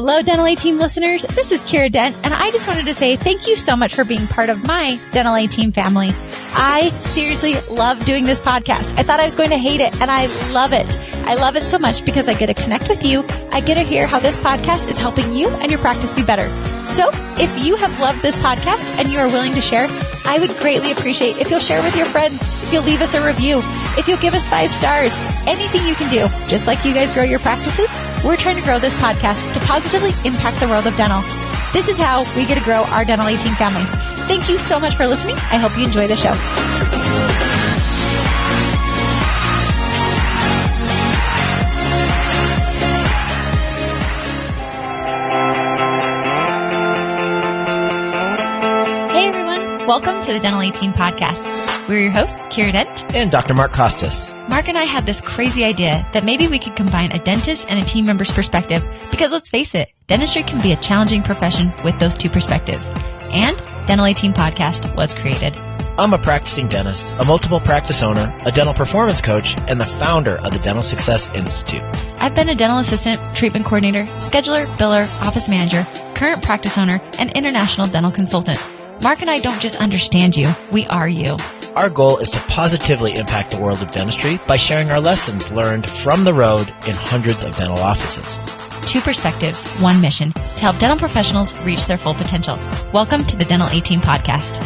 Hello, Dental A Team listeners. This is Kiera Dent, and I just wanted to say thank you so much for being part of my Dental A Team family. I seriously love doing this podcast. I thought I was going to hate it, and I love it. I love it so much because I get to connect with you. I get to hear how this podcast is helping you and your practice be better. So if you have loved this podcast and you are willing to share, I would greatly appreciate if you'll share with your friends, if you'll leave us a review, if you'll give us 5 stars, anything you can do. Just like you guys grow your practices, we're trying to grow this podcast to positively impact the world of dental. This is how we get to grow our Dental A Team family. Thank you so much for listening. I hope you enjoy the show. Hey everyone, welcome to the Dental A Team podcast. We're your hosts, Kiera Dent and Dr. Mark Costas. Mark and I had this crazy idea that maybe we could combine a dentist and a team member's perspective because let's face it, dentistry can be a challenging profession with those two perspectives. And Dental A Team podcast was created. I'm a practicing dentist, a multiple practice owner, a dental performance coach, and the founder of the Dental Success Institute. I've been a dental assistant, treatment coordinator, scheduler, biller, office manager, current practice owner, and international dental consultant. Mark and I don't just understand you, we are you. Our goal is to positively impact the world of dentistry by sharing our lessons learned from the road in hundreds of dental offices. 2 perspectives, 1 mission, to help dental professionals reach their full potential. Welcome to the Dental A Team podcast.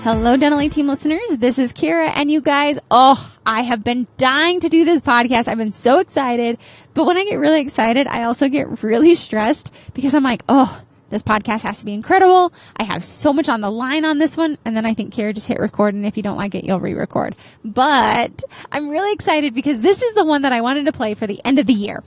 Hello, Dental A Team listeners. This is Kiera, and you guys, I have been dying to do this podcast. I've been so excited, but when I get really excited, I also get really stressed because I'm like, this podcast has to be incredible. I have so much on the line on this one. And then I think, Kiera, just hit record. And if you don't like it, you'll re-record. But I'm really excited because this is the one that I wanted to play for the end of the year.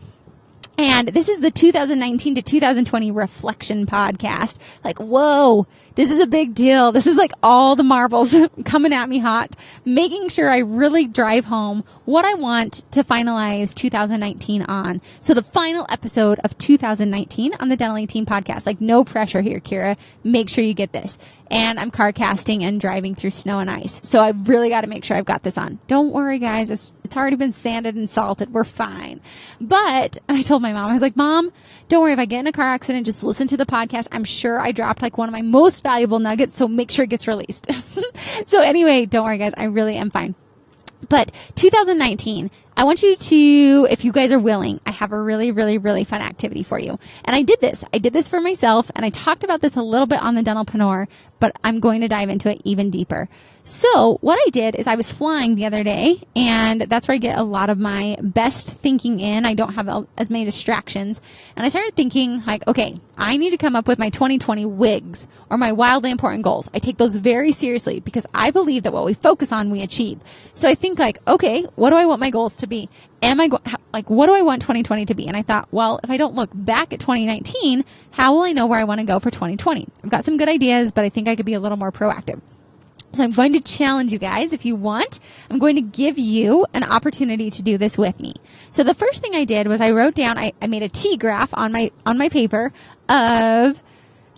And this is the 2019 to 2020 reflection podcast. Like, whoa, this is a big deal. This is like all the marbles coming at me hot, making sure I really drive home what I want to finalize 2019 on. So the final episode of 2019 on the Dental A Team podcast. Like, no pressure here, Kiera. Make sure you get this. And I'm car casting and driving through snow and ice. So I've really got to make sure I've got this on. Don't worry, guys. It's already been sanded and salted. We're fine. But I told my mom, I was like, Mom, don't worry. If I get in a car accident, just listen to the podcast. I'm sure I dropped like one of my most valuable nuggets. So make sure it gets released. So anyway, don't worry, guys. I really am fine. But 2019, I want you to, if you guys are willing, I have a really, really, really fun activity for you. And I did this for myself, and I talked about this a little bit on the Dentalpreneur, but I'm going to dive into it even deeper. So what I did is I was flying the other day, and that's where I get a lot of my best thinking in. I don't have as many distractions. And I started thinking like, okay, I need to come up with my 2020 WIGs or my wildly important goals. I take those very seriously because I believe that what we focus on, we achieve. So I think like, okay, what do I want my goals to be? What do I want 2020 to be? And I thought, well, if I don't look back at 2019, how will I know where I want to go for 2020? I've got some good ideas, but I think I could be a little more proactive. So I'm going to challenge you guys. If you want, I'm going to give you an opportunity to do this with me. So the first thing I did was I wrote down, I made a T graph on my paper of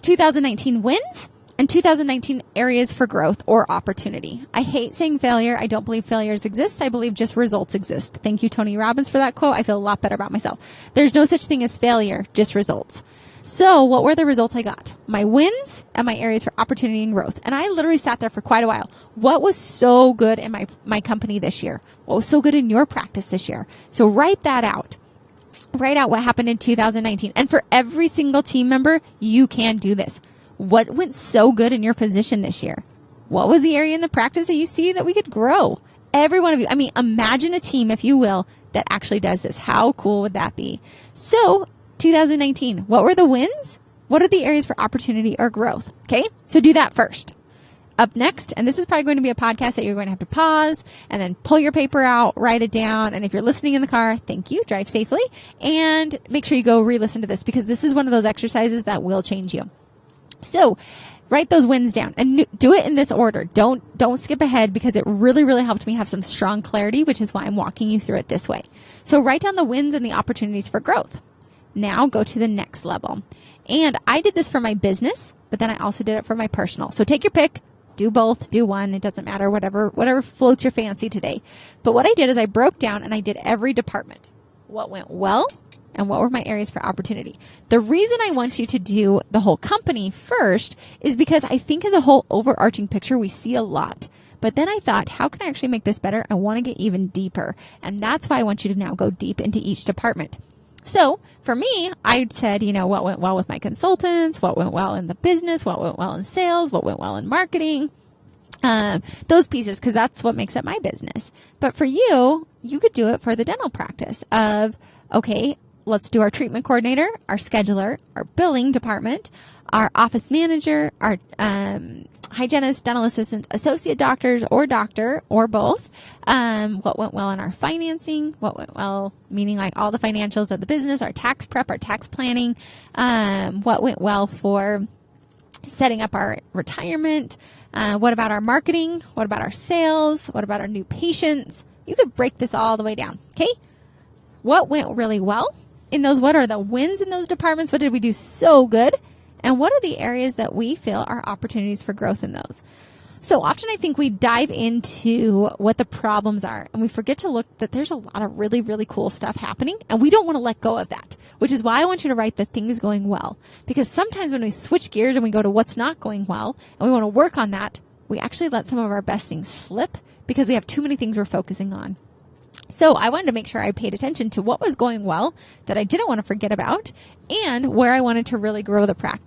2019 wins and 2019 areas for growth or opportunity. I hate saying failure. I don't believe failures exist. I believe just results exist. Thank you, Tony Robbins, for that quote. I feel a lot better about myself. There's no such thing as failure, just results. So what were the results I got? My wins and my areas for opportunity and growth. And I literally sat there for quite a while. What was so good in my company this year? What was so good in your practice this year? So write that out. Write out what happened in 2019. And for every single team member, you can do this. What went so good in your position this year? What was the area in the practice that you see that we could grow? Every one of you. I mean, imagine a team, if you will, that actually does this. How cool would that be? So 2019, what were the wins? What are the areas for opportunity or growth? Okay, so do that first. Up next, and this is probably going to be a podcast that you're going to have to pause and then pull your paper out, write it down. And if you're listening in the car, thank you, drive safely, and make sure you go re-listen to this because this is one of those exercises that will change you. So write those wins down and do it in this order. Don't skip ahead because it really, really helped me have some strong clarity, which is why I'm walking you through it this way. So write down the wins and the opportunities for growth. Now go to the next level. And I did this for my business, but then I also did it for my personal. So take your pick. Do both, do one. It doesn't matter, whatever floats your fancy today. But what I did is I broke down and I did every department. What went well and what were my areas for opportunity. The reason I want you to do the whole company first is because I think as a whole overarching picture, we see a lot. But then I thought, how can I actually make this better? I want to get even deeper. And that's why I want you to now go deep into each department. So for me, I said, what went well with my consultants, what went well in the business, what went well in sales, what went well in marketing, those pieces, because that's what makes up my business. But for you, you could do it for the dental practice of, okay, let's do our treatment coordinator, our scheduler, our billing department, our office manager, our hygienist, dental assistants, associate doctors or doctor or both. What went well in our financing, what went well, meaning like all the financials of the business, our tax prep, our tax planning, what went well for setting up our retirement, what about our marketing, what about our sales, what about our new patients. You could break this all the way down, okay? What went really well in those? What are the wins in those departments? What did we do so good? And what are the areas that we feel are opportunities for growth in those? So often I think we dive into what the problems are and we forget to look that there's a lot of really, really cool stuff happening and we don't want to let go of that, which is why I want you to write the things going well. Because sometimes when we switch gears and we go to what's not going well and we want to work on that, we actually let some of our best things slip because we have too many things we're focusing on. So I wanted to make sure I paid attention to what was going well that I didn't want to forget about and where I wanted to really grow the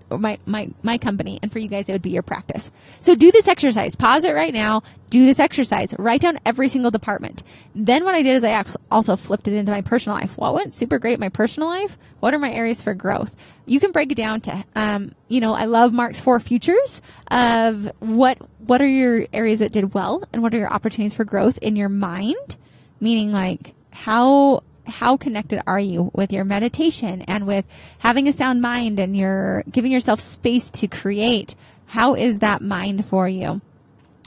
my company. And for you guys, it would be your practice. So do this exercise. Pause it right now. Do this exercise. Write down every single department. Then what I did is I also flipped it into my personal life. What went super great in my personal life? What are my areas for growth? You can break it down to, I love Mark's 4 futures of what are your areas that did well and what are your opportunities for growth in your mind? Meaning like how connected are you with your meditation and with having a sound mind and you're giving yourself space to create? How is that mind for you?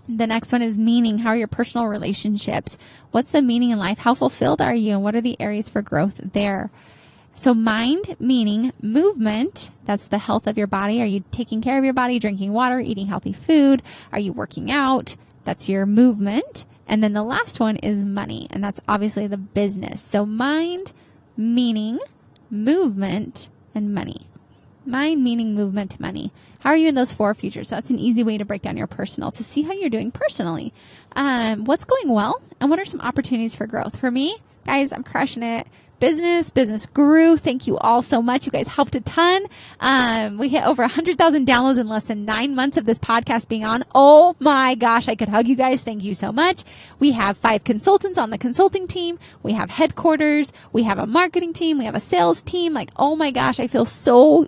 The next one is meaning. How are your personal relationships? What's the meaning in life? How fulfilled are you? And what are the areas for growth there? So mind, meaning, movement, that's the health of your body. Are you taking care of your body, drinking water, eating healthy food? Are you working out? That's your movement. And then the last one is money, and that's obviously the business. So mind, meaning, movement, and money. Mind, meaning, movement, money. How are you in those 4 futures? So that's an easy way to break down your personal to see how you're doing personally. What's going well, and what are some opportunities for growth? For me, guys, I'm crushing it. Business grew. Thank you all so much. You guys helped a ton. We hit over 100,000 downloads in less than 9 months of this podcast being on. Oh my gosh, I could hug you guys. Thank you so much. We have 5 consultants on the consulting team. We have headquarters. We have a marketing team. We have a sales team. Like, oh my gosh, I feel so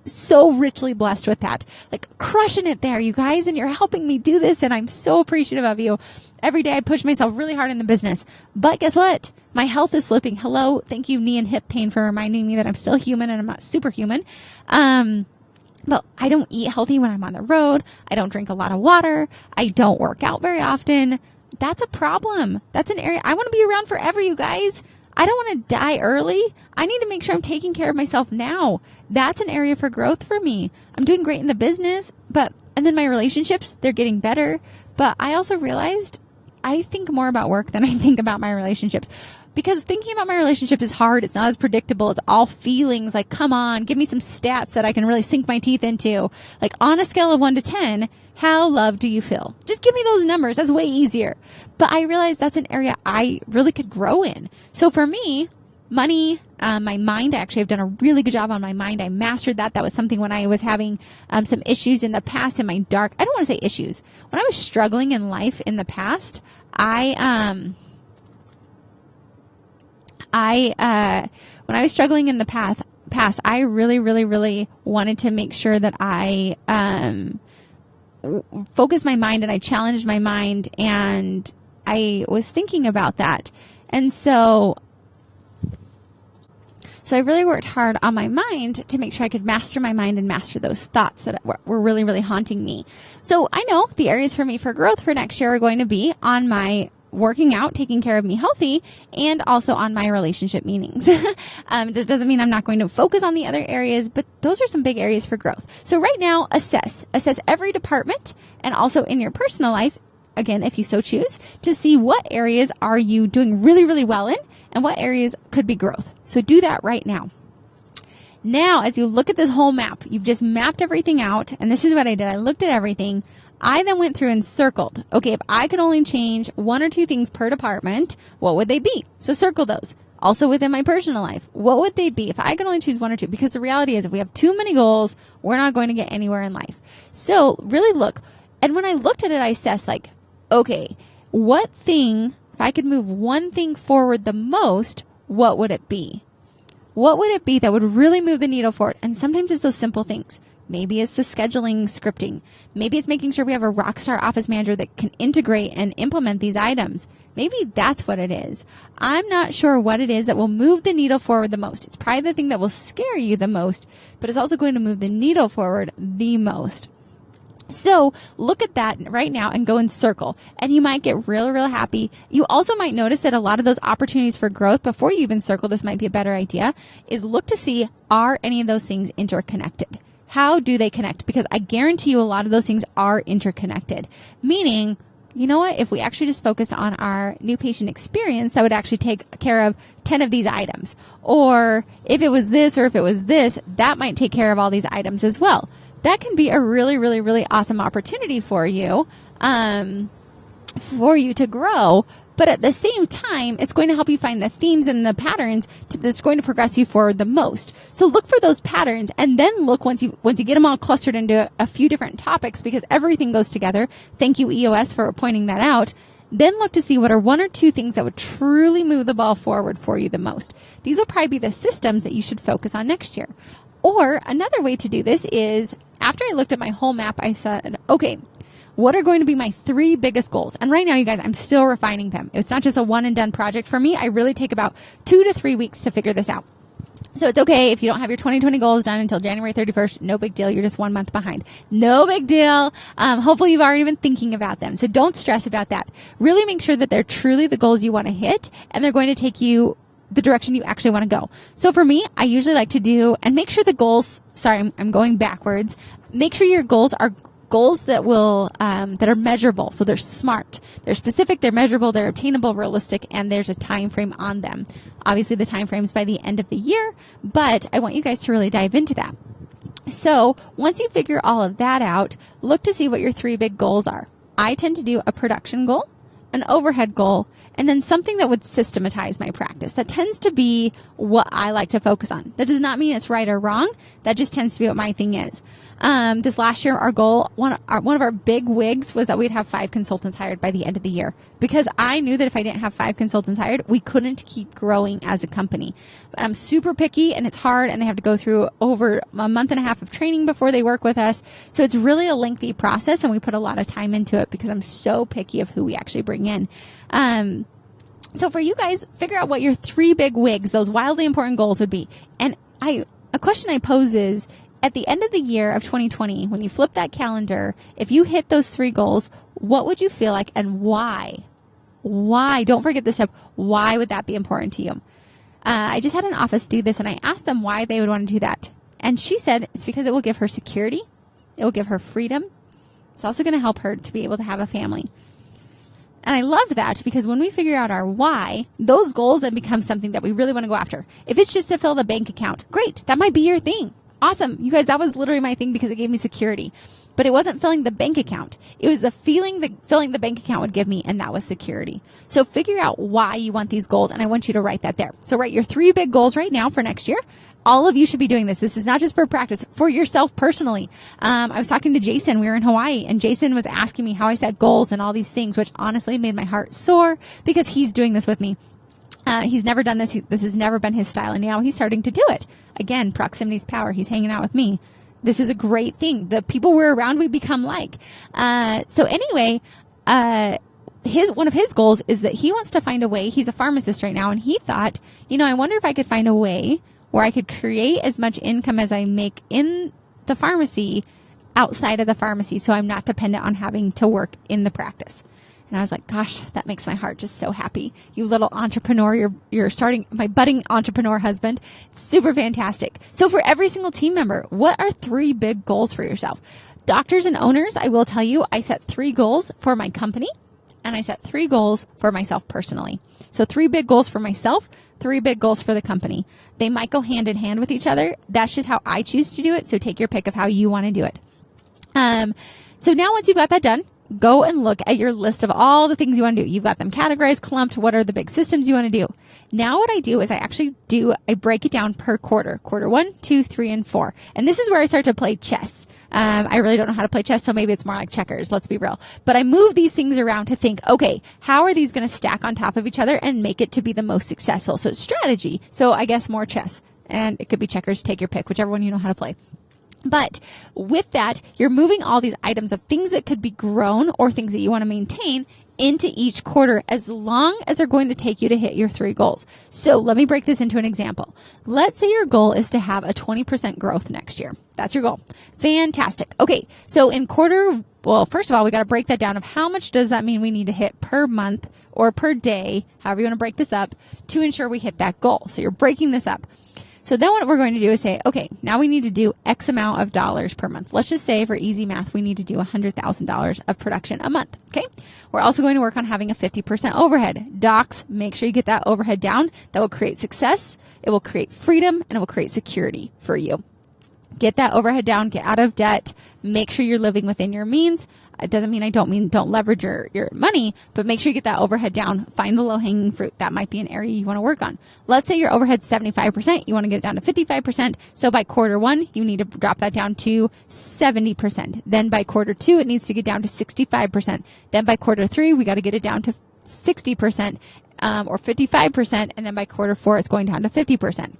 richly blessed with that. Like crushing it there, you guys. And you're helping me do this. And I'm so appreciative of you. Every day I push myself really hard in the business. But guess what? My health is slipping. Hello. Thank you, knee and hip pain, for reminding me that I'm still human and I'm not superhuman. But I don't eat healthy when I'm on the road. I don't drink a lot of water. I don't work out very often. That's a problem. That's an area I want to be around forever, you guys. I don't want to die early. I need to make sure I'm taking care of myself now. That's an area for growth for me. I'm doing great in the business, and then my relationships, they're getting better. But I also realized I think more about work than I think about my relationships. Because thinking about my relationship is hard. It's not as predictable. It's all feelings. Like, come on, give me some stats that I can really sink my teeth into. Like, on a scale of 1 to 10, how loved do you feel? Just give me those numbers. That's way easier. But I realized that's an area I really could grow in. So for me, money, my mind, actually, I've done a really good job on my mind. I mastered that. That was something when I was having some issues in the past in my I don't want to say issues. When I was struggling in life in the past, when I was struggling in the past, I really wanted to make sure that I focused my mind and I challenged my mind, and I was thinking about that. And so I really worked hard on my mind to make sure I could master my mind and master those thoughts that were really haunting me. So I know the areas for me for growth for next year are going to be on my working out, taking care of me healthy, and also on my relationship meetings. That doesn't mean I'm not going to focus on the other areas, but those are some big areas for growth. So right now, assess every department and also in your personal life, again, if you so choose, to see what areas are you doing really, really well in and what areas could be growth. So do that right now. Now, as you look at this whole map, you've just mapped everything out, and this is what I did. I looked at everything. I then went through and circled. Okay, if I could only change 1 or 2 things per department, what would they be? So circle those. Also within my personal life, what would they be if I could only choose 1 or 2? Because the reality is if we have too many goals, we're not going to get anywhere in life. So really look. And when I looked at it, I assessed like, okay, what thing, if I could move one thing forward the most, what would it be? What would it be that would really move the needle forward? And sometimes it's those simple things. Maybe it's the scheduling scripting. Maybe it's making sure we have a rock star office manager that can integrate and implement these items. Maybe that's what it is. I'm not sure what it is that will move the needle forward the most. It's probably the thing that will scare you the most, but it's also going to move the needle forward the most. So look at that right now and go and circle, and you might get real, real happy. You also might notice that a lot of those opportunities for growth, before you even circle, this might be a better idea, is look to see, are any of those things interconnected? How do they connect? Because I guarantee you a lot of those things are interconnected, meaning, you know what? If we actually just focused on our new patient experience, that would actually take care of 10 of these items. Or if it was this or if it was this, that might take care of all these items as well. That can be a really, really, really awesome opportunity for you to grow. But at the same time, it's going to help you find the themes and the patterns that's going to progress you forward the most. So look for those patterns, and then look once you get them all clustered into a few different topics, because everything goes together. Thank you, EOS, for pointing that out. Then look to see what are 1 or 2 things that would truly move the ball forward for you the most. These will probably be the systems that you should focus on next year. Or another way to do this is, after I looked at my whole map, I said, okay, what are going to be my 3 biggest goals? And right now, you guys, I'm still refining them. It's not just a one and done project for me. I really take about 2 to 3 weeks to figure this out. So it's okay if you don't have your 2020 goals done until January 31st. No big deal. You're just 1 month behind. No big deal. Hopefully you've already been thinking about them. So don't stress about that. Really make sure that they're truly the goals you want to hit, and they're going to take you the direction you actually want to go. So for me, I usually like to do, and make sure the goals, I'm going backwards. Make sure your goals are goals that will, that are measurable. So they're smart, they're specific, they're measurable, they're obtainable, realistic, and there's a time frame on them. Obviously the time frame is by the end of the year, but I want you guys to really dive into that. So once you figure all of that out, look to see what your 3 big goals are. I tend to do a production goal, an overhead goal, and then something that would systematize my practice. That tends to be what I like to focus on. That does not mean it's right or wrong. That just tends to be what my thing is. This last year, our goal, one of our big wigs was that we'd have 5 consultants hired by the end of the year, because I knew that if I didn't have 5 consultants hired, we couldn't keep growing as a company. But I'm super picky, and it's hard, and they have to go through over a month and a half of training before they work with us. So it's really a lengthy process, and we put a lot of time into it because I'm so picky of who we actually bring in. So for you guys, figure out what your 3 big wigs, those wildly important goals would be. And a question I pose is, at the end of the year of 2020, when you flip that calendar, if you hit those 3 goals, what would you feel like, and why? Why? Don't forget this step. Why would that be important to you? I just had an office do this, and I asked them why they would want to do that. And she said it's because it will give her security. It will give her freedom. It's also going to help her to be able to have a family. And I loved that, because when we figure out our why, those goals then become something that we really want to go after. If it's just to fill the bank account, great. That might be your thing. Awesome. You guys, that was literally my thing, because it gave me security. But it wasn't filling the bank account. It was the feeling that filling the bank account would give me, and that was security. So figure out why you want these goals, and I want you to write that there. So write your 3 big goals right now for next year. All of you should be doing this. This is not just for practice, for yourself personally. I was talking to Jason. We were in Hawaii, and Jason was asking me how I set goals and all these things, which honestly made my heart soar, because he's doing this with me. He's never done this. This has never been his style, and now he's starting to do it. Again, proximity's power. He's hanging out with me. This is a great thing. The people we're around, we become like. So anyway, one of his goals is that he wants to find a way. He's a pharmacist right now, and he thought, I wonder if I could find a way where I could create as much income as I make in the pharmacy outside of the pharmacy, so I'm not dependent on having to work in the practice. And I was like, gosh, that makes my heart just so happy. You little entrepreneur, you're starting my budding entrepreneur husband. It's super fantastic. So for every single team member, what are 3 big goals for yourself? Doctors and owners, I will tell you, I set 3 goals for my company and I set 3 goals for myself personally. So 3 big goals for myself, 3 big goals for the company. They might go hand in hand with each other. That's just how I choose to do it. So take your pick of how you want to do it. So now once you've got that done, go and look at your list of all the things you want to do. You've got them categorized, clumped. What are the big systems you want to do? Now what I do is I break it down per quarter. Quarter 1, 2, 3, and 4. And this is where I start to play chess. I really don't know how to play chess, so maybe it's more like checkers. Let's be real. But I move these things around to think, okay, how are these going to stack on top of each other and make it to be the most successful? So it's strategy. So I guess more chess. And it could be checkers. Take your pick, whichever one you know how to play. But with that, you're moving all these items of things that could be grown or things that you want to maintain into each quarter as long as they're going to take you to hit your 3 goals. So let me break this into an example. Let's say your goal is to have a 20% growth next year. That's your goal. Fantastic. Okay. So first of all, we got to break that down of how much does that mean we need to hit per month or per day, however you want to break this up, to ensure we hit that goal. So you're breaking this up. So then what we're going to do is say, okay, now we need to do X amount of dollars per month. Let's just say for easy math, we need to do $100,000 of production a month. Okay. We're also going to work on having a 50% overhead. Docs, make sure you get that overhead down. That will create success. It will create freedom and it will create security for you. Get that overhead down, get out of debt, make sure you're living within your means. It doesn't mean don't leverage your money, but make sure you get that overhead down. Find the low-hanging fruit. That might be an area you want to work on. Let's say your overhead's 75%. You want to get it down to 55%. So by quarter 1, you need to drop that down to 70%. Then by quarter 2, it needs to get down to 65%. Then by quarter 3, we got to get it down to 60%, or 55%. And then by quarter 4, it's going down to 50%.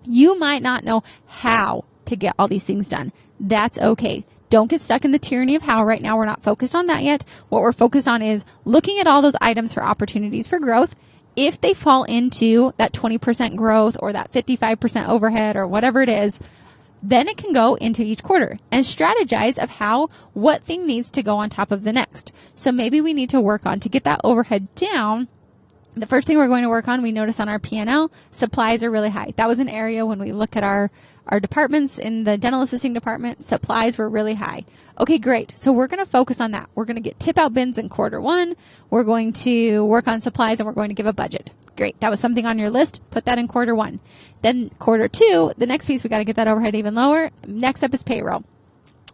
You might not know how to get all these things done. That's okay. Don't get stuck in the tyranny of how right now. We're not focused on that yet. What we're focused on is looking at all those items for opportunities for growth. If they fall into that 20% growth or that 55% overhead or whatever it is, then it can go into each quarter and strategize of what thing needs to go on top of the next. So maybe we need to work on to get that overhead down. The first thing we're going to work on, we notice on our P&L, supplies are really high. That was an area when we look at our departments in the dental assisting department, supplies were really high. Okay, great. So we're going to focus on that. We're going to get tip out bins in quarter 1. We're going to work on supplies and we're going to give a budget. Great. That was something on your list. Put that in quarter 1. Then quarter 2, the next piece, we got to get that overhead even lower. Next up is payroll.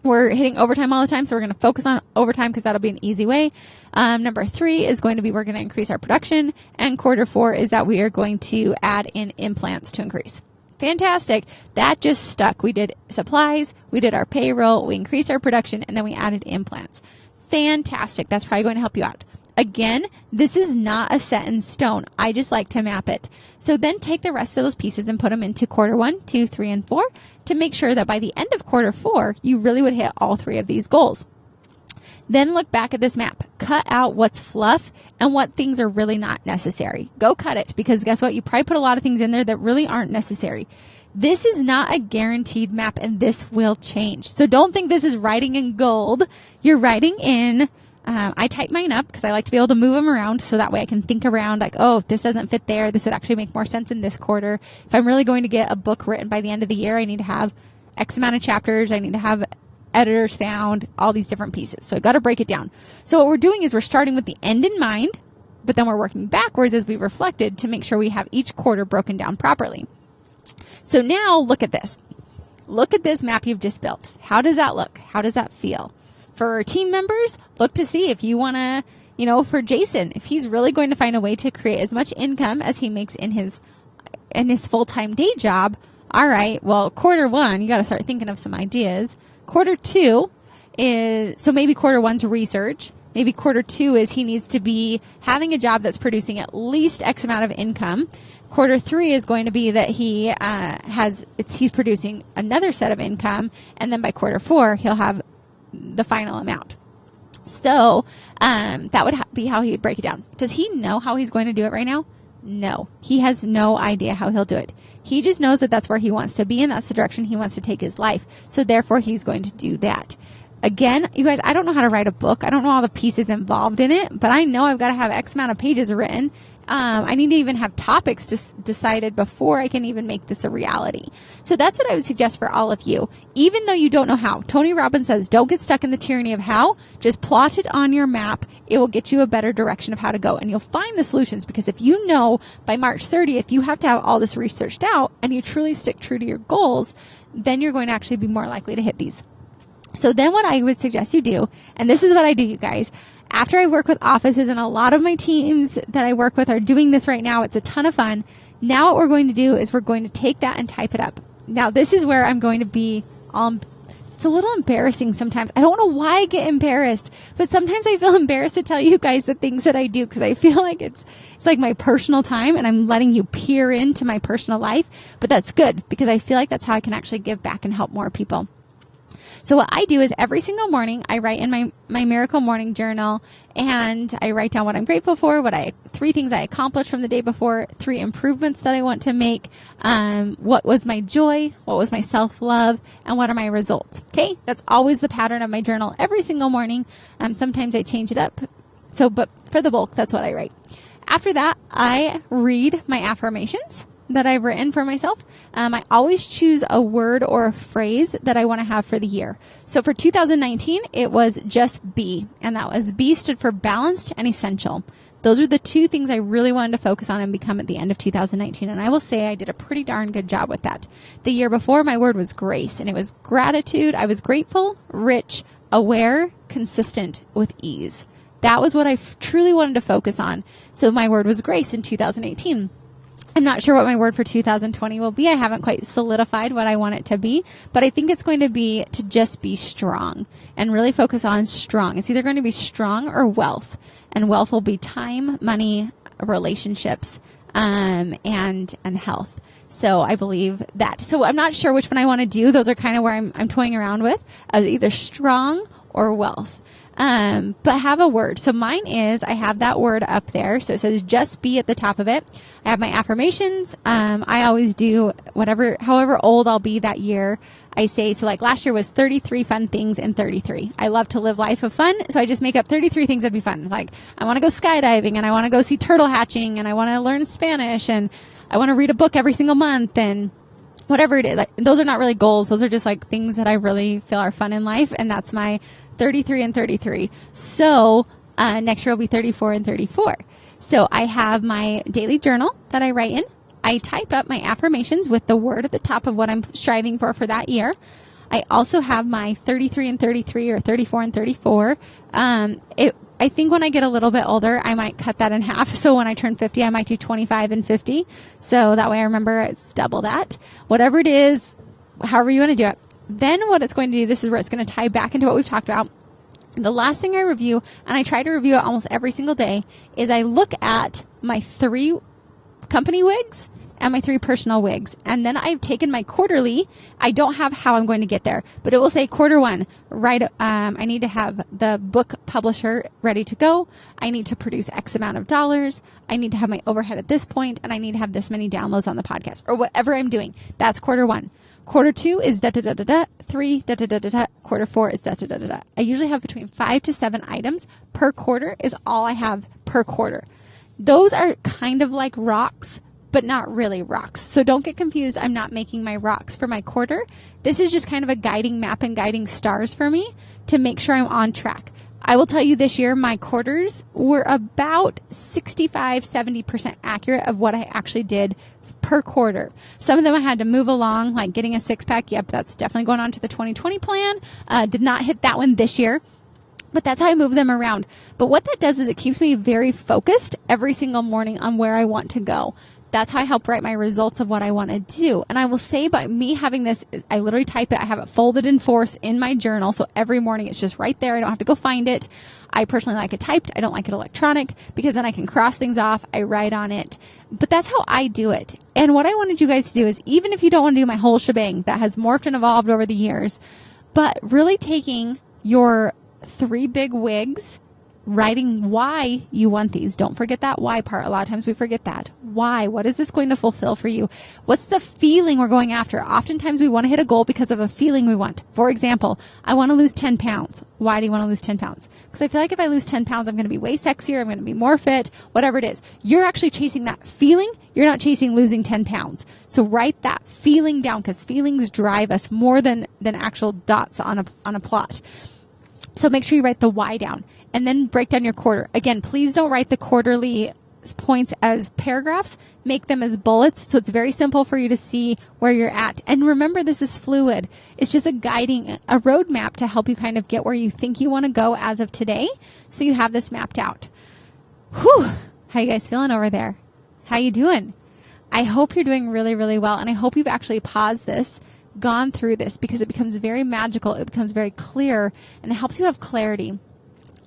We're hitting overtime all the time, so we're going to focus on overtime because that'll be an easy way. Number 3 is going to be we're going to increase our production. And quarter 4 is that we are going to add in implants to increase. Fantastic. That just stuck. We did supplies, we did our payroll, we increased our production, and then we added implants. Fantastic. That's probably going to help you out. Again, this is not a set in stone. I just like to map it. So then take the rest of those pieces and put them into quarter 1, 2, 3, and 4 to make sure that by the end of quarter 4, you really would hit all 3 of these goals. Then look back at this map. Cut out what's fluff and what things are really not necessary. Go cut it, because guess what? You probably put a lot of things in there that really aren't necessary. This is not a guaranteed map, and this will change. So don't think this is writing in gold. You're writing in, I type mine up because I like to be able to move them around so that way I can think around like, oh, if this doesn't fit there, this would actually make more sense in this quarter. If I'm really going to get a book written by the end of the year, I need to have X amount of chapters. I need to have editors found, all these different pieces. So I got to break it down. So what we're doing is we're starting with the end in mind, but then we're working backwards as we reflected to make sure we have each quarter broken down properly. So now look at this. Look at this map you've just built. How does that look? How does that feel? For our team members, look to see if you want to, for Jason, if he's really going to find a way to create as much income as he makes in his full-time day job. All right. Well, quarter 1, you got to start thinking of some ideas. Quarter 2 is, so maybe quarter 1's research. Maybe quarter 2 is he needs to be having a job that's producing at least X amount of income. Quarter 3 is going to be that he's producing another set of income. And then by quarter 4, he'll have the final amount. So, that would be how he would break it down. Does he know how he's going to do it right now? No, he has no idea how he'll do it. He just knows that that's where he wants to be and that's the direction he wants to take his life. So therefore, he's going to do that. Again, you guys, I don't know how to write a book. I don't know all the pieces involved in it, but I know I've got to have X amount of pages written. I need to even have topics decided before I can even make this a reality. So that's what I would suggest for all of you. Even though you don't know how, Tony Robbins says, don't get stuck in the tyranny of how, just plot it on your map. It will get you a better direction of how to go, and you'll find the solutions, because if you know by March 30th, you have to have all this researched out and you truly stick true to your goals, then you're going to actually be more likely to hit these. So then what I would suggest you do, and this is what I do, you guys, after I work with offices, and a lot of my teams that I work with are doing this right now. It's a ton of fun. Now what we're going to do is we're going to take that and type it up. Now this is where I'm going to be, it's a little embarrassing sometimes. I don't know why I get embarrassed, but sometimes I feel embarrassed to tell you guys the things that I do, because I feel like it's like my personal time and I'm letting you peer into my personal life. But that's good, because I feel like that's how I can actually give back and help more people. So what I do is every single morning I write in my miracle morning journal, and I write down what I'm grateful for, 3 things I accomplished from the day before, 3 improvements that I want to make, what was my joy, what was my self-love, and what are my results. Okay. That's always the pattern of my journal every single morning. Sometimes I change it up. But for the bulk, that's what I write. After that, I read my affirmations that I've written for myself. I always choose a word or a phrase that I want to have for the year. So for 2019, it was just be, and that was B stood for balanced and essential. Those are the 2 things I really wanted to focus on and become at the end of 2019. And I will say I did a pretty darn good job with that. The year before, my word was grace, and it was gratitude. I was grateful, rich, aware, consistent, with ease. That was what I truly wanted to focus on. So my word was grace in 2018. I'm not sure what my word for 2020 will be. I haven't quite solidified what I want it to be, but I think it's going to be to just be strong and really focus on strong. It's either going to be strong or wealth, and wealth will be time, money, relationships, and health. So I believe that. So I'm not sure which one I want to do. Those are kind of where I'm toying around with, either strong or wealth. But have a word. So mine is, I have that word up there. So it says just be at the top of it. I have my affirmations. I always do however old I'll be that year. I say, so like last year was 33 fun things in 33. I love to live life of fun. So I just make up 33 things that'd be fun. Like I want to go skydiving, and I want to go see turtle hatching, and I want to learn Spanish, and I want to read a book every single month, and whatever it is. Those are not really goals. Those are just like things that I really feel are fun in life. And that's my 33 and 33. So next year will be 34 and 34. So I have my daily journal that I write in. I type up my affirmations with the word at the top of what I'm striving for that year. I also have my 33 and 33 or 34 and 34. I think when I get a little bit older, I might cut that in half. So when I turn 50, I might do 25 and 50. So that way I remember it's double that. Whatever it is, however you want to do it. Then what it's going to do, this is where it's going to tie back into what we've talked about. The last thing I review, and I try to review it almost every single day, is I look at my 3 company wigs and my 3 personal wigs. And then I've taken my quarterly. I don't have how I'm going to get there, but it will say quarter 1, right? I need to have the book publisher ready to go. I need to produce X amount of dollars. I need to have my overhead at this point, and I need to have this many downloads on the podcast, or whatever I'm doing. That's quarter 1. Quarter 2 is da-da-da-da-da. 3, da-da-da-da-da. Quarter 4 is da-da-da-da-da. I usually have between 5 to 7 items per quarter is all I have per quarter. Those are kind of like rocks, but not really rocks. So don't get confused. I'm not making my rocks for my quarter. This is just kind of a guiding map and guiding stars for me to make sure I'm on track. I will tell you this year, my quarters were about 65-70% accurate of what I actually did per quarter. Some of them I had to move along, like getting a 6-pack. Yep, that's definitely going on to the 2020 plan. Did not hit that one this year, but that's how I move them around. But what that does is it keeps me very focused every single morning on where I want to go. That's how I help write my results of what I want to do. And I will say by me having this, I literally type it. I have it folded in fourths in my journal. So every morning it's just right there. I don't have to go find it. I personally like it typed. I don't like it electronic because then I can cross things off. I write on it. But that's how I do it. And what I wanted you guys to do is, even if you don't want to do my whole shebang that has morphed and evolved over the years, but really taking your 3 big wigs writing why you want these. Don't forget that why part. A lot of times we forget that. Why? What is this going to fulfill for you? What's the feeling we're going after? Oftentimes we want to hit a goal because of a feeling we want. For example, I want to lose 10 pounds. Why do you want to lose 10 pounds? Because I feel like if I lose 10 pounds, I'm going to be way sexier. I'm going to be more fit, whatever it is. You're actually chasing that feeling. You're not chasing losing 10 pounds. So write that feeling down, because feelings drive us more than actual dots on a plot. So make sure you write the why down and then break down your quarter. Again, please don't write the quarterly points as paragraphs. Make them as bullets. So it's very simple for you to see where you're at. And remember, this is fluid. It's just a roadmap to help you kind of get where you think you want to go as of today. So you have this mapped out. Whew. How you guys feeling over there? How you doing? I hope you're doing really, really well. And I hope you've actually paused this, gone through this, because it becomes very magical. It becomes very clear, and it helps you have clarity.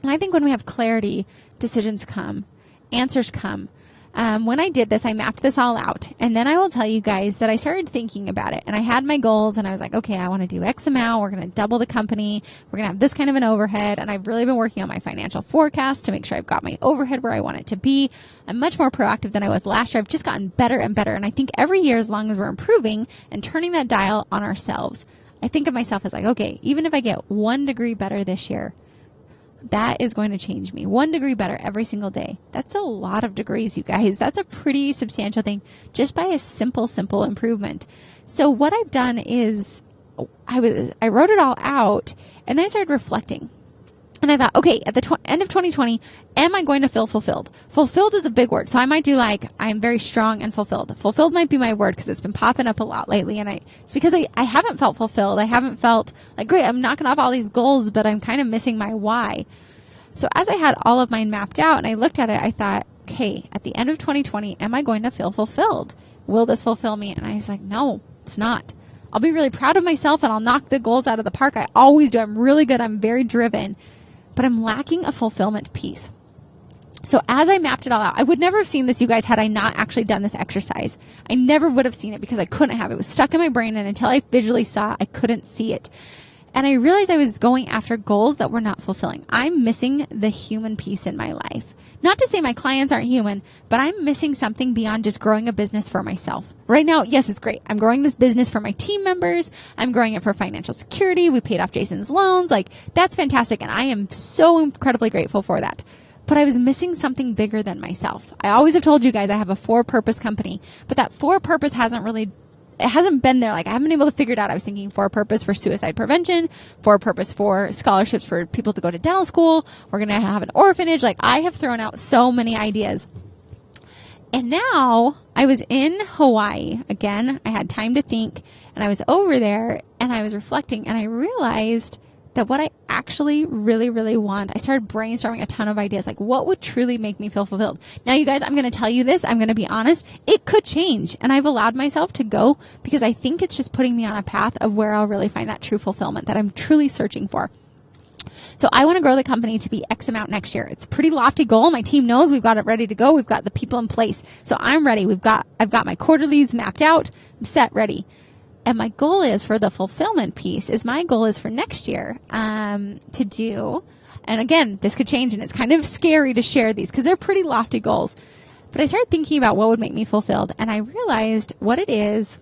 And I think when we have clarity, decisions come, answers come. When I did this, I mapped this all out. And then I will tell you guys that I started thinking about it, and I had my goals, and I was like, okay, I want to do X amount. We're going to double the company. We're going to have this kind of an overhead. And I've really been working on my financial forecast to make sure I've got my overhead where I want it to be. I'm much more proactive than I was last year. I've just gotten better and better. And I think every year, as long as we're improving and turning that dial on ourselves, I think of myself as like, okay, even if I get 1 degree better this year, that is going to change me. 1 degree better every single day. That's a lot of degrees, you guys. That's a pretty substantial thing just by a simple improvement. So what I've done is I wrote it all out, and then I started reflecting. And I thought, okay, at the end of 2020, am I going to feel fulfilled? Fulfilled is a big word. So I might do like, I'm very strong and fulfilled. Fulfilled might be my word because it's been popping up a lot lately. And it's because I haven't felt fulfilled. I haven't felt like, great, I'm knocking off all these goals, but I'm kind of missing my why. So as I had all of mine mapped out and I looked at it, I thought, okay, at the end of 2020, am I going to feel fulfilled? Will this fulfill me? And I was like, no, it's not. I'll be really proud of myself and I'll knock the goals out of the park. I always do. I'm really good. I'm very driven. But I'm lacking a fulfillment piece. So as I mapped it all out, I would never have seen this, you guys, had I not actually done this exercise. I never would have seen it because I couldn't have. It was stuck in my brain, and until I visually saw it, I couldn't see it. And I realized I was going after goals that were not fulfilling. I'm missing the human piece in my life. Not to say my clients aren't human, but I'm missing something beyond just growing a business for myself. Right now, yes, it's great. I'm growing this business for my team members. I'm growing it for financial security. We paid off Jason's loans. Like, that's fantastic. And I am so incredibly grateful for that. But I was missing something bigger than myself. I always have told you guys I have a for-purpose company, but that for-purpose hasn't been there. Like, I haven't been able to figure it out. I was thinking for-purpose for suicide prevention, for-purpose for scholarships for people to go to dental school. We're going to have an orphanage. Like, I have thrown out so many ideas. And now I was in Hawaii again. I had time to think, and I was over there and I was reflecting, and I realized that what I actually really, really want, I started brainstorming a ton of ideas. Like, what would truly make me feel fulfilled? Now, you guys, I'm going to tell you this. I'm going to be honest. It could change. And I've allowed myself to go because I think it's just putting me on a path of where I'll really find that true fulfillment that I'm truly searching for. So I want to grow the company to be X amount next year. It's a pretty lofty goal. My team knows we've got it ready to go. We've got the people in place. So I'm ready. I've got my quarterlies mapped out. I'm set, ready. And my goal is for the fulfillment piece my goal is for next year, to do, and again, this could change and it's kind of scary to share these because they're pretty lofty goals. But I started thinking about what would make me fulfilled, and I realized what it is.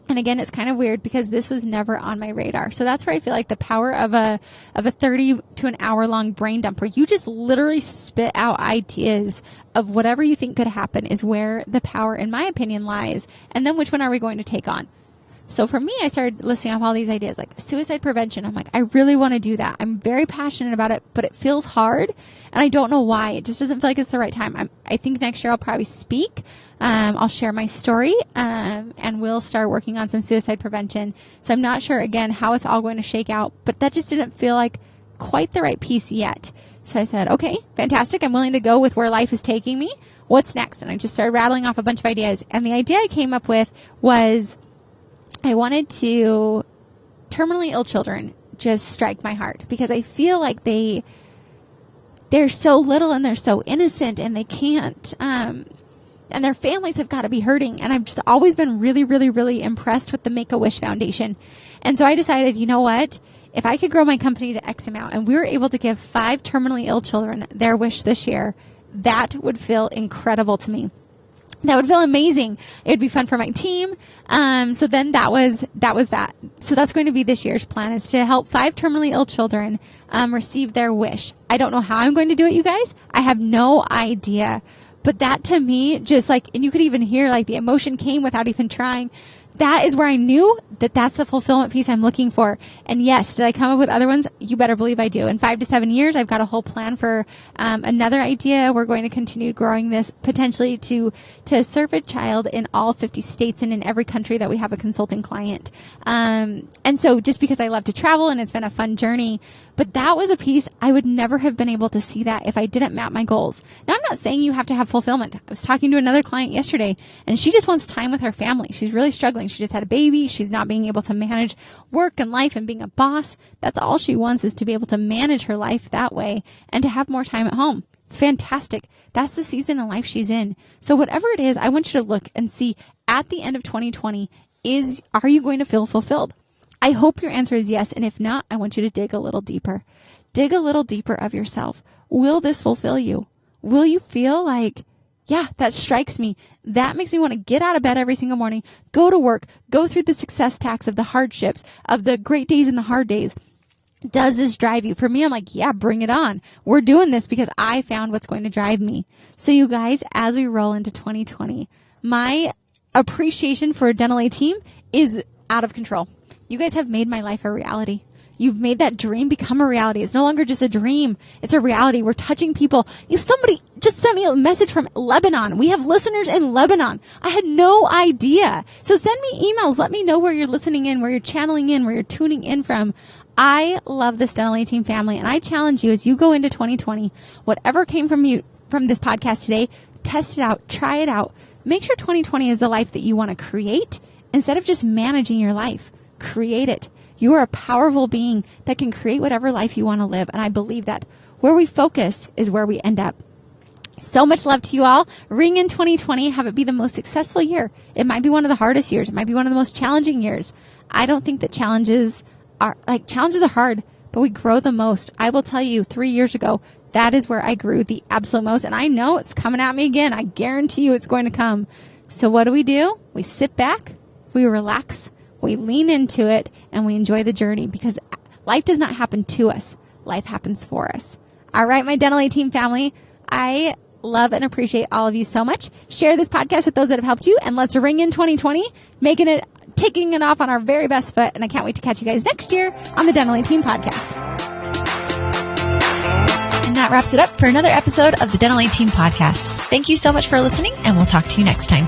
And again, it's kind of weird because this was never on my radar. So that's where I feel like the power of a 30 to an hour long brain dump where you just literally spit out ideas of whatever you think could happen is where the power, in my opinion, lies. And then which one are we going to take on? So for me, I started listing off all these ideas like suicide prevention. I'm like, I really want to do that. I'm very passionate about it, but it feels hard. And I don't know why. It just doesn't feel like it's the right time. I think next year I'll probably speak. I'll share my story, and we'll start working on some suicide prevention. So I'm not sure, again, how it's all going to shake out, but that just didn't feel like quite the right piece yet. So I said, okay, fantastic. I'm willing to go with where life is taking me. What's next? And I just started rattling off a bunch of ideas. And the idea I came up with was I wanted to terminally ill children just strike my heart because I feel like they're so little and they're so innocent and they can't, and their families have got to be hurting. And I've just always been really, really, really impressed with the Make-A-Wish Foundation. And so I decided, you know what? if I could grow my company to X amount and we were able to give 5 terminally ill children their wish this year, that would feel incredible to me. That would feel amazing. It would be fun for my team. So then that was that. So that's going to be this year's plan, is to help 5 terminally ill children receive their wish. I don't know how I'm going to do it, you guys. I have no idea. But that to me, just like, and you could even hear like the emotion came without even trying. That is where I knew that that's the fulfillment piece I'm looking for. And yes, did I come up with other ones? You better believe I do. In 5 to 7 years, I've got a whole plan for another idea. We're going to continue growing this potentially to serve a child in all 50 states and in every country that we have a consulting client. And so just because I love to travel and it's been a fun journey, but that was a piece I would never have been able to see that if I didn't map my goals. Now, I'm not saying you have to have fulfillment. I was talking to another client yesterday and she just wants time with her family. She's really struggling. She just had a baby. She's not being able to manage work and life and being a boss. That's all she wants, is to be able to manage her life that way and to have more time at home. Fantastic. That's the season in life she's in. So whatever it is, I want you to look and see at the end of 2020, are you going to feel fulfilled? I hope your answer is yes. And if not, I want you to dig a little deeper. Dig a little deeper of yourself. Will this fulfill you? Will you feel like, yeah, that strikes me. That makes me want to get out of bed every single morning, go to work, go through the success tax of the hardships, of the great days and the hard days. Does this drive you? For me, I'm like, yeah, bring it on. We're doing this because I found what's going to drive me. So you guys, as we roll into 2020, my appreciation for a Dental A team is out of control. You guys have made my life a reality. You've made that dream become a reality. It's no longer just a dream. It's a reality. We're touching people. Somebody just sent me a message from Lebanon. We have listeners in Lebanon. I had no idea. So send me emails. Let me know where you're listening in, where you're channeling in, where you're tuning in from. I love this Dental A team family, and I challenge you as you go into 2020, whatever came from this podcast today, test it out, try it out. Make sure 2020 is the life that you want to create instead of just managing your life. Create it. You are a powerful being that can create whatever life you want to live. And I believe that where we focus is where we end up. So much love to you all. Ring in 2020. Have it be the most successful year. It might be one of the hardest years. It might be one of the most challenging years. I don't think that challenges are hard, but we grow the most. I will tell you, 3 years ago, that is where I grew the absolute most. And I know it's coming at me again. I guarantee you it's going to come. So what do? We sit back, we relax, we lean into it, and we enjoy the journey, because life does not happen to us. Life happens for us. All right, my Dental A team family, I love and appreciate all of you so much. Share this podcast with those that have helped you, and let's ring in 2020, taking it off on our very best foot. And I can't wait to catch you guys next year on the Dental A team podcast. And that wraps it up for another episode of the Dental A team podcast. Thank you so much for listening, and we'll talk to you next time.